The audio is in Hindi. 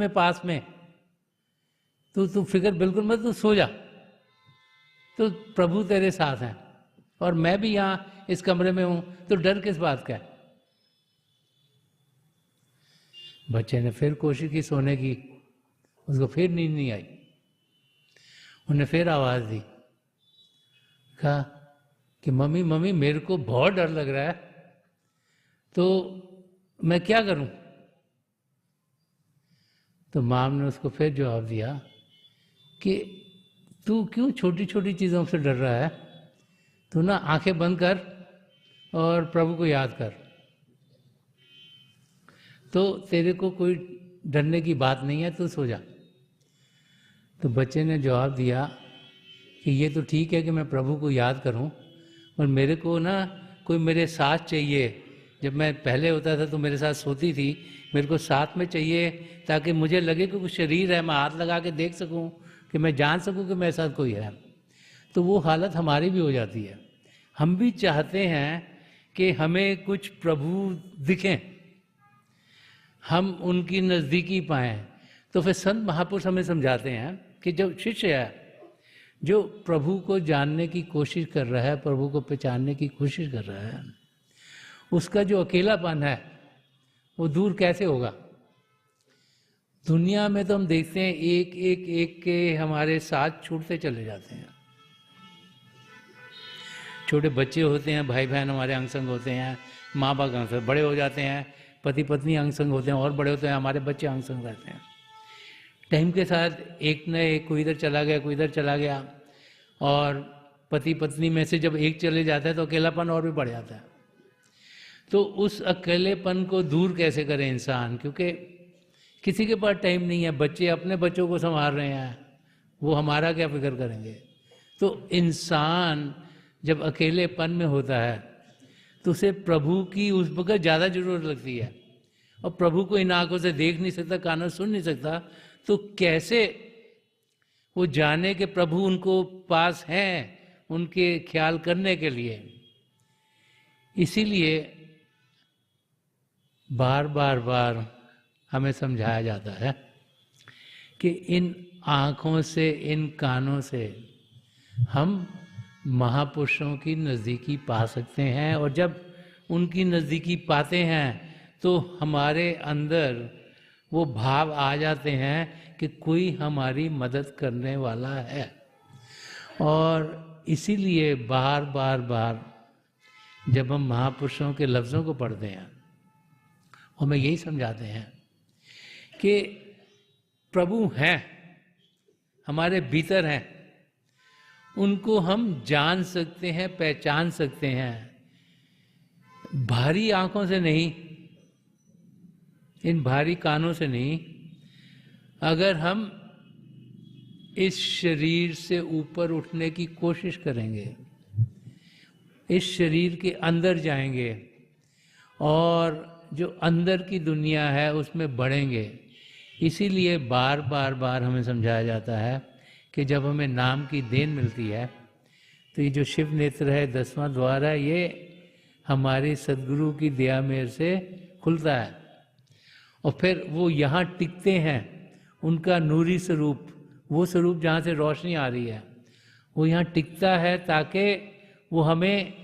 में पास में, तू फिक्र बिल्कुल मत, तू सो जा, तो प्रभु तेरे साथ हैं और मैं भी यहाँ इस कमरे में हूं, तो डर किस बात का है। बच्चे ने फिर कोशिश की सोने की, उसको फिर नींद नहीं आई। उन्हें फिर आवाज दी, कहा कि मम्मी मम्मी मेरे को बहुत डर लग रहा है, तो मैं क्या करूं। तो माम ने उसको फिर जवाब दिया कि तू क्यों छोटी छोटी चीज़ों से डर रहा है, तू ना आंखें बंद कर और प्रभु को याद कर, तो तेरे को कोई डरने की बात नहीं है, तू सो जा। तो बच्चे ने जवाब दिया कि ये तो ठीक है कि मैं प्रभु को याद करूं, पर मेरे को ना कोई मेरे साथ चाहिए। जब मैं पहले होता था तो मेरे साथ सोती थी, मेरे को साथ में चाहिए ताकि मुझे लगे कि कुछ शरीर है, मैं हाथ लगा के देख सकूं, कि मैं जान सकूं कि मेरे साथ कोई है। तो वो हालत हमारी भी हो जाती है। हम भी चाहते हैं कि हमें कुछ प्रभु दिखें, हम उनकी नज़दीकी पाएं। तो फिर संत महापुरुष हमें समझाते हैं कि जो शिष्य है, जो प्रभु को जानने की कोशिश कर रहा है, प्रभु को पहचानने की कोशिश कर रहा है, उसका जो अकेलापन है वो दूर कैसे होगा। दुनिया में तो हम देखते हैं एक एक एक के हमारे साथ छूटते चले जाते हैं। छोटे बच्चे होते हैं, भाई बहन हमारे अंग संग होते हैं, माँ बाप अंग संग, बड़े हो जाते हैं, पति पत्नी अंग संग होते हैं, और बड़े होते हैं, हमारे बच्चे अंग संग रहते हैं। टाइम के साथ एक न एक कोई इधर चला गया, कोई इधर चला गया, और पति पत्नी में से जब एक चले जाता है तो अकेलापन और भी बढ़ जाता है। तो उस अकेलेपन को दूर कैसे करे इंसान, क्योंकि किसी के पास टाइम नहीं है, बच्चे अपने बच्चों को संभाल रहे हैं, वो हमारा क्या फिक्र करेंगे। तो इंसान जब अकेलेपन में होता है तो उसे प्रभु की उस वक्त ज़्यादा जरूरत लगती है, और प्रभु को इन आंखों से देख नहीं सकता, कानों सुन नहीं सकता, तो कैसे वो जाने कि प्रभु उनको पास हैं उनके ख्याल करने के लिए। इसीलिए बार बार बार हमें समझाया जाता है कि इन आँखों से, इन कानों से हम महापुरुषों की नज़दीकी पा सकते हैं, और जब उनकी नज़दीकी पाते हैं तो हमारे अंदर वो भाव आ जाते हैं कि कोई हमारी मदद करने वाला है। और इसीलिए बार बार बार जब हम महापुरुषों के लफ्ज़ों को पढ़ते हैं, हमें यही समझाते हैं कि प्रभु हैं, हमारे भीतर हैं, उनको हम जान सकते हैं, पहचान सकते हैं, भारी आंखों से नहीं, इन भारी कानों से नहीं। अगर हम इस शरीर से ऊपर उठने की कोशिश करेंगे, इस शरीर के अंदर जाएंगे और जो अंदर की दुनिया है उसमें बढ़ेंगे। इसीलिए बार बार बार हमें समझाया जाता है कि जब हमें नाम की देन मिलती है तो ये जो शिव नेत्र है, 10वां द्वार है, ये हमारे सदगुरु की दया मेहर से खुलता है, और फिर वो यहाँ टिकते हैं। उनका नूरी स्वरूप, वो स्वरूप जहाँ से रोशनी आ रही है, वो यहाँ टिकता है ताकि वो हमें